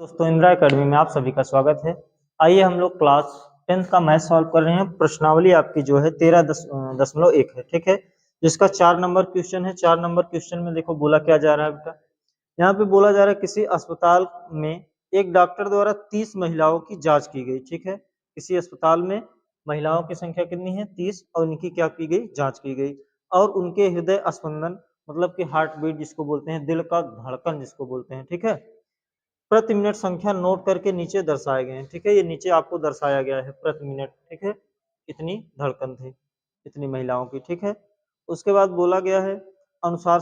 दोस्तों इंदिरा एकेडमी में आप सभी का स्वागत है। आइए हम लोग क्लास 10th का मैथ सॉल्व कर रहे हैं। प्रश्नावली आपकी जो है 13.1 है, ठीक है, जिसका 4 नंबर क्वेश्चन है। 4 नंबर क्वेश्चन में देखो बोला क्या जा रहा है बेटा, यहाँ पे बोला जा रहा है किसी अस्पताल में एक डॉक्टर द्वारा 30 महिलाओं की जांच की गई, ठीक है। किसी अस्पताल में महिलाओं की संख्या कितनी है, 30, और उनकी क्या की गई, जांच की गई, और उनके हृदय स्पंदन मतलब कि हार्ट बीट जिसको बोलते हैं, दिल का धड़कन जिसको बोलते हैं, ठीक है, प्रति मिनट संख्या नोट करके नीचे दर्शाए गए हैं, ठीक है। ये नीचे आपको दर्शाया गया है प्रति मिनट, ठीक है, इतनी धड़कन थी, इतनी महिलाओं की, ठीक है। उसके बाद बोला गया है अनुसार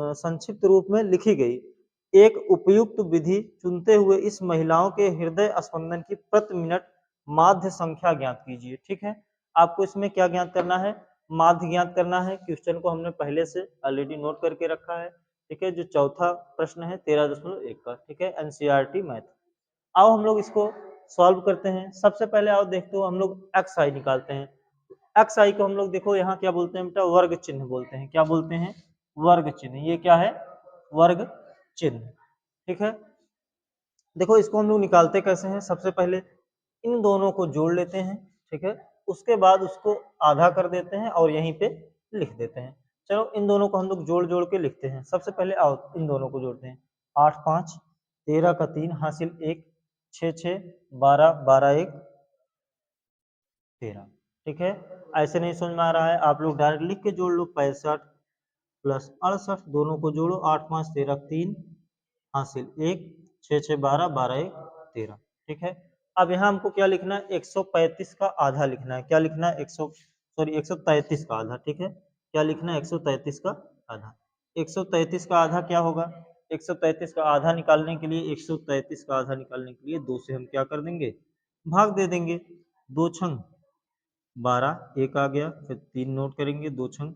संक्षिप्त रूप में लिखी गई एक उपयुक्त विधि चुनते हुए इस महिलाओं के हृदय स्पंदन की प्रति मिनट माध्य संख्या ज्ञात कीजिए, ठीक है। आपको इसमें क्या ज्ञात करना है, माध्य ज्ञात करना है। क्वेश्चन को हमने पहले से ऑलरेडी नोट करके रखा है, ठीक है। जो चौथा प्रश्न है 13.1 का, ठीक है, एनसीईआरटी मैथ। आओ हम लोग इसको सॉल्व करते हैं। सबसे पहले आओ देखते हो हम लोग एक्स आई निकालते हैं। एक्स आई को हम लोग देखो यहाँ क्या बोलते हैं बेटा, वर्ग चिन्ह बोलते हैं। क्या बोलते हैं, वर्ग चिन्ह। ये क्या है, वर्ग चिन्ह, ठीक है। देखो इसको हम लोग निकालते कैसे हैं, सबसे पहले इन दोनों को जोड़ लेते हैं, ठीक है। उसके बाद उसको आधा कर देते हैं और यहीं पे लिख देते हैं। चलो इन दोनों को हम लोग जोड़ जोड़ के लिखते हैं। सबसे पहले आओ इन दोनों को जोड़ते हैं। 8 5 13 का 3 हासिल 1, 6 6 12 12 1 13, ठीक है। ऐसे नहीं समझ में आ रहा है, आप लोग डायरेक्ट लिख के जोड़ लो। 65 प्लस 68 दोनों को जोड़ो। 8 5 13 3 हासिल 1, 6 6 12 12 1 13, ठीक है। अब यहाँ हमको क्या लिखना है, 135 का आधा लिखना है। क्या लिखना है, 133 का आधा, ठीक है। क्या लिखना है, 133 का आधा। 133 का आधा क्या होगा, 133 का आधा निकालने के लिए 133 का आधा निकालने के लिए 2 से हम क्या कर देंगे, भाग दे देंगे। 2 छंग 12, 1 आ गया, फिर 3 नोट करेंगे, 2 छंग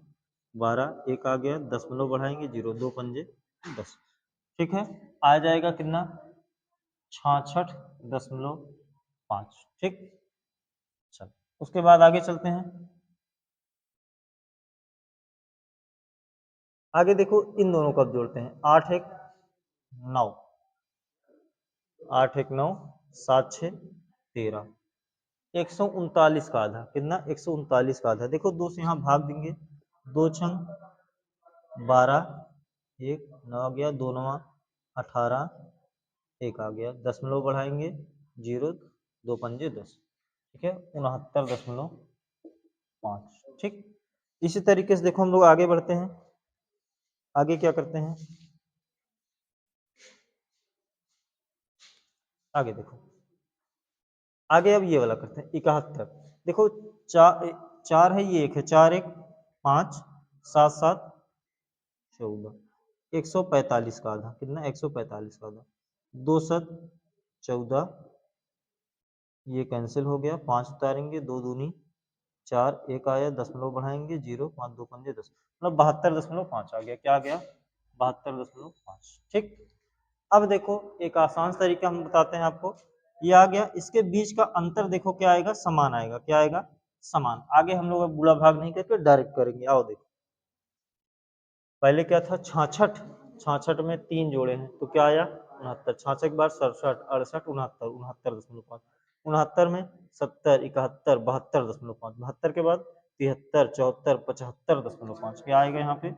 12, 1 आ गया, दशमलव बढ़ाएंगे 0, 2 पंजे 10, ठीक है। आ जाएगा कितना, 66.5, ठीक। चल उसके बाद आगे चलते हैं। आगे देखो इन दोनों को अब जोड़ते हैं। 8 1 9, 8 1 9 7 6 13, 139 का आधा कितना, 139 का आधा। देखो 2 से यहाँ भाग देंगे। 2 छंग 12, 1 9 आ गया, 2 9 18, 1 आ गया, दशमलव बढ़ाएंगे 0, 2 पंजे 10, ठीक है, 69.5, ठीक। इसी तरीके से देखो हम लोग आगे बढ़ते हैं। आगे क्या करते हैं, आगे देखो, आगे अब ये वाला करते हैं 71। देखो चार, 4 है, ये 1 है, 4 1 5 7 7 14, 145 का आधा कितना, 145 का आधा। 2 7 14, ये कैंसिल हो गया, 5 उतारेंगे, 2 दूनी 4, 1 आया, दशमलव बढ़ाएंगे 0, 5 2 पंजे 10, मतलब 72.5 आ गया। क्या आ गया, 72.5, ठीक। अब देखो एक आसान तरीका हम बताते हैं आपको। ये आ गया, इसके बीच का अंतर देखो क्या आएगा, समान आएगा। क्या आएगा, समान। आगे हम लोग अब बुरा भाग नहीं करके डायरेक्ट करेंगे। आओ देखो, पहले क्या था, 66, 66 में 3 जोड़े हैं तो क्या आया, 69। 66 के बाद 67 68 69, 69.5, 69 में 70 71 72.5, 72 के बाद 73 74 75.5, क्या आएगा यहाँ पे,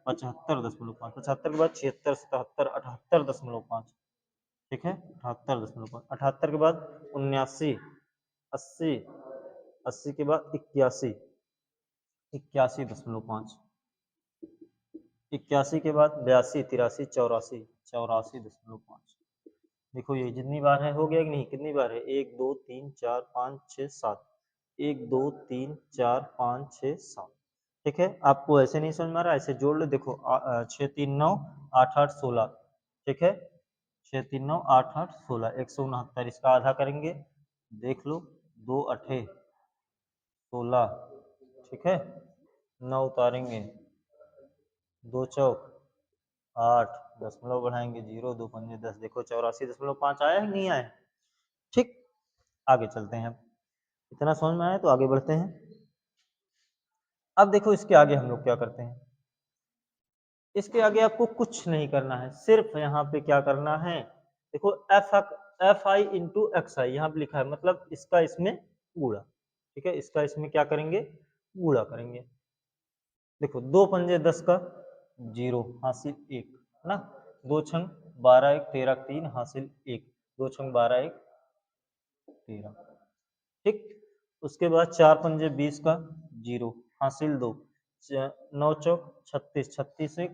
75.5, 75 के बाद 76 77 78.5, ठीक है, 78.5, 78 के बाद 79 80, 80 के बाद 81 81.5, 81 के बाद 82 83 84 84.5। देखो ये जितनी बार है हो गया कि नहीं, कितनी बार है, 1 2 3 4 5 6 7, 1 2 3 4 5 6 7, ठीक है। आपको ऐसे नहीं समझ में आ रहा, ऐसे जोड़ लो। देखो 6 3 9 8 8 16, ठीक है, 6 3 9 8 8 16, 169। इसका आधा करेंगे, देख लो, 2 8 16, ठीक है, 9 उतारेंगे, 2 चौक 8, दशमलव बढ़ाएंगे 0, 2 पंजे 10, देखो 84.5 आया है, नहीं आया, ठीक। आगे चलते हैं। इतना समझ में आया तो आगे बढ़ते हैं। अब देखो इसके आगे हम लोग क्या करते हैं, इसके आगे आपको कुछ नहीं करना है, सिर्फ यहाँ पे क्या करना है, देखो एफ आई इंटू एक्स आई यहाँ पे लिखा है, मतलब इसका इसमें गुणा, ठीक है, इसका इसमें क्या करेंगे, गुणा करेंगे। देखो 2 पंजे 10 का 0 हासिल 1 है ना, 2 छंग 12 1 13 3 हासिल 1, 2 छंग 12 1 13, ठीक। उसके बाद 4 पंजे 20 का 0 हासिल 2, 9 चौक 36,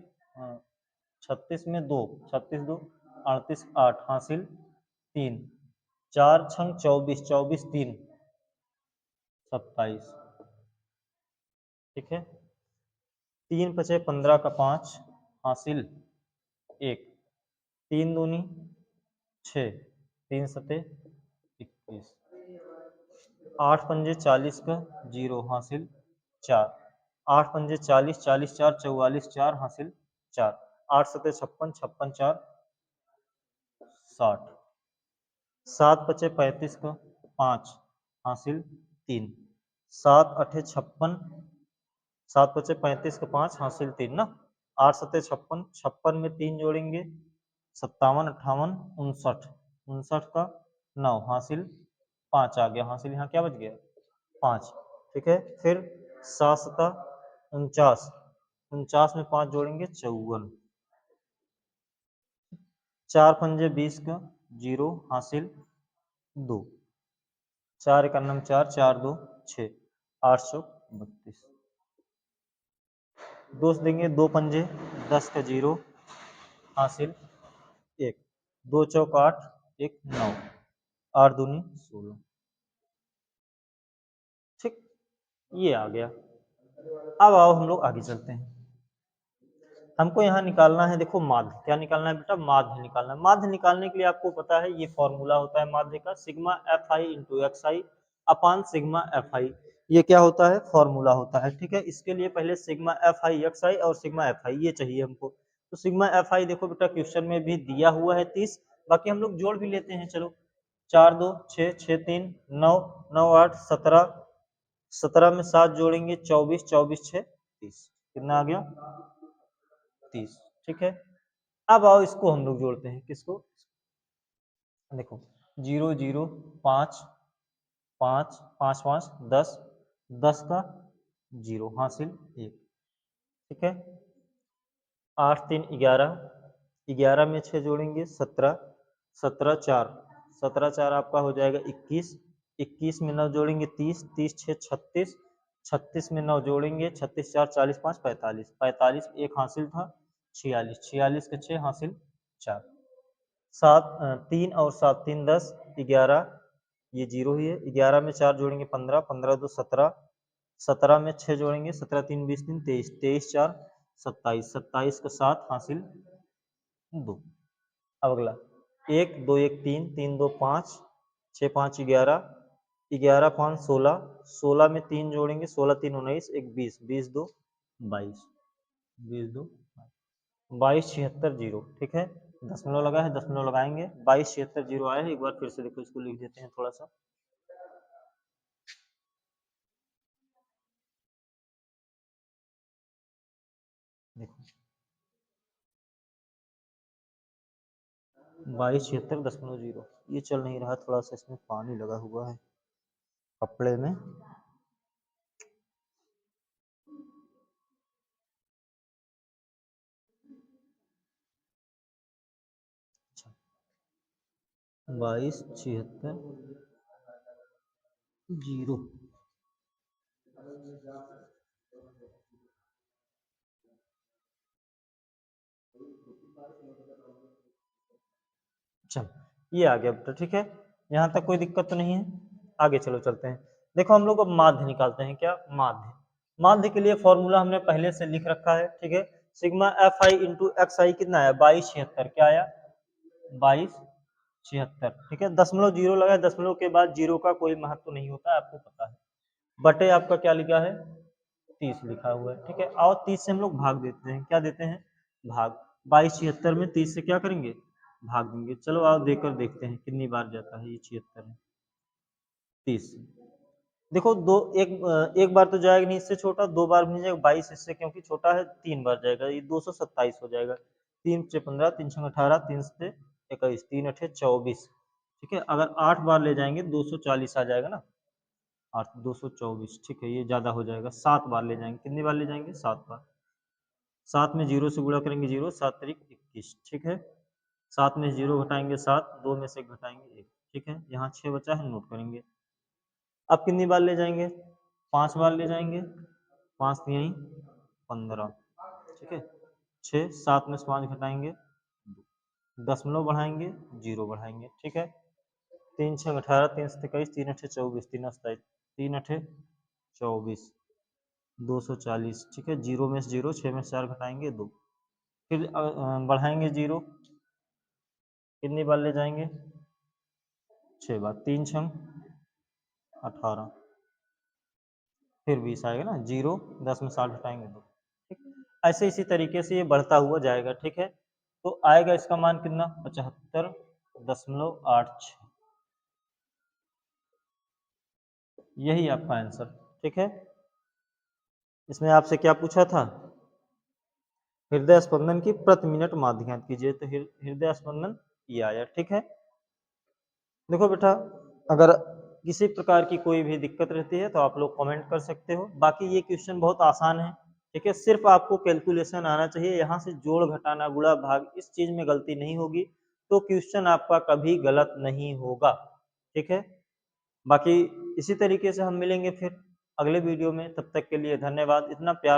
36 में 2, 36 2 38 हासिल 3, 4 छंग 24, 24 3 27, ठीक है। 3 पचे 15 का 5 हासिल 1, 3 दूनी 6, 3 सते 21, 8 पंजे 40 का 0 हासिल 4, 8 पंजे 40, 40 4 44 4 हासिल 4, 8 सते 56, 56 4 60, 7 पचे 35 का 5 हासिल 3, 7 8 56, 7 पचे 35 का 5 हासिल 3 ना, 8 सते 56, 56 में 3 जोड़ेंगे 57 58 59, 59 का 9 हासिल 5 आ गया, हासिल यहाँ क्या बच गया 5, ठीक है। फिर 7 सता 49, 49 में 5 जोड़ेंगे 54, 4 पंजे 20 का 0 हासिल 2, 4 1 4 4 2 6, 832, दोस्त देंगे 2 पंजे 10 का 0 हासिल 1, 2 चौक 8 1 9, 8 दूनी 16, ठीक, ये आ गया। अब आओ हम लोग आगे चलते हैं। हमको यहाँ निकालना है, देखो माध्य, क्या निकालना है बेटा, माध्य निकालना है। माध्य निकालने के लिए आपको पता है ये फॉर्मूला होता है माध्य का, sigma F I into X I upon sigma F आई, ये क्या होता है, फॉर्मूला होता है, ठीक है। इसके लिए पहले सिग्मा एफ आई एक्स आई और सिग्मा एफ आई ये चाहिए हमको। तो सिग्मा एफ आई देखो बेटा क्वेश्चन में भी दिया हुआ है 30, बाकी हम लोग जोड़ भी लेते हैं, चलो 4 2 6 6 3 9 9 8 17, 17 में 7 जोड़ेंगे 24, 24 6 30, कितना आ गया 30, ठीक है। अब आओ इसको हम लोग जोड़ते हैं, किसको, देखो 0 0 5 5 5 5 10, 10 का 0 हासिल 1, ठीक है। 8 3 11, 11 में 6 जोड़ेंगे 17, 17 4, 17 4 आपका हो जाएगा 21, 21 में 9 जोड़ेंगे 30, 30 6 36, 36 में 9 जोड़ेंगे 36 4 40 5 45, 45 एक हासिल था 46, 46 के 6 हासिल 4, 3 और 7 3 10 11, ये 0 ही है, 11 में 4 जोड़ेंगे 15, 15 2 17, 17 में 6 जोड़ेंगे 17 3 20 3 23, 23 4 27, 27 का 7 हासिल 2। अब अगला 1 2 1 3 3 2 5 6 5 11, 11 5 16, 16 में 3 जोड़ेंगे 16 3 19 1 20, 20 2 22, 20 2 22 76 0, ठीक है। दशमलव लगा है, दशमलव लगाएंगे, 22 76 0 आया है। एक बार फिर से देखो, इसको लिख देते हैं थोड़ा सा, देखो 22 76 0, ये चल नहीं रहा, थोड़ा सा इसमें पानी लगा हुआ है कपड़े में। अच्छा, 22 76 0, चल ये आ गया बेटा, ठीक है। यहाँ तक कोई दिक्कत तो नहीं है, आगे चलो चलते हैं। देखो हम लोग अब माध्य निकालते हैं, क्या माध्य, माध्य के लिए फॉर्मूला हमने पहले से लिख रखा है, ठीक है। Sigma F I into X I कितना आया 22 76, क्या आया 22 76, ठीक है। दशमलव 0 लगा है, दशमलव के बाद 0 का कोई महत्व नहीं होता है, आपको पता है। बटे आपका क्या लिखा है 30 लिखा हुआ है, ठीक है। और 30 से हम लोग भाग देते हैं, क्या देते हैं भाग, 22 76 में 30 से क्या करेंगे भाग देंगे। चलो आप देकर देखते हैं कितनी बार जाता है ये 76 में 30, देखो दो एक बार तो जाएगा नहीं, इससे छोटा 2 बार भी नहीं जाएगा, 22 इससे क्योंकि छोटा है 3 बार जाएगा, ये 227 हो जाएगा, 3 से 15 3 से 18 3 से 21, 3 अठे 24, ठीक है। अगर 8 बार ले जाएंगे 240 आ जाएगा ना, 8 224, ठीक है, ये ज़्यादा हो जाएगा। 7 बार ले जाएंगे, कितनी बार ले जाएंगे? 7 बार। 7 में 0 से गुणा करेंगे 0, 7 तरीक 21, ठीक है। 7 में 0 घटाएंगे 7, 2 में से घटाएंगे 1, ठीक है। यहाँ 6 बचा है, नोट करेंगे। अब कितनी बार ले जाएंगे? 5 बार ले जाएंगे, 5 यहीं 15, ठीक है। 6, 7 में से 5 घटाएंगे, दशमलव बढ़ाएंगे, 0 बढ़ाएंगे, ठीक है। 3 6 18, 3 7 21, 3 अठे 24, 3 27, 3 अठे 24, 240, ठीक है। 0 में से 0, 6 में से 4 घटाएंगे 2, फिर बढ़ाएंगे 0, कितनी बार ले जाएंगे? 6 बार। 3 छंग 18, फिर 20 आएगा ना, 0 10 में 60 घटाएंगे 2, ठीक। ऐसे इसी तरीके से ये बढ़ता हुआ जाएगा, ठीक है। तो आएगा इसका मान कितना? 75.86, यही आपका आंसर, ठीक है। इसमें आपसे क्या पूछा था? हृदय स्पंदन की प्रति मिनट माध्य ज्ञात कीजिए, तो हृदय स्पंदन ये आया, ठीक है। देखो बेटा, अगर किसी प्रकार की कोई भी दिक्कत रहती है तो आप लोग कमेंट कर सकते हो। बाकी ये क्वेश्चन बहुत आसान है, ठीक है। सिर्फ आपको कैलकुलेशन आना चाहिए, यहाँ से जोड़ घटाना गुणा भाग इस चीज में गलती नहीं होगी तो क्वेश्चन आपका कभी गलत नहीं होगा, ठीक है। बाकी इसी तरीके से हम मिलेंगे फिर अगले वीडियो में, तब तक के लिए धन्यवाद। इतना प्यार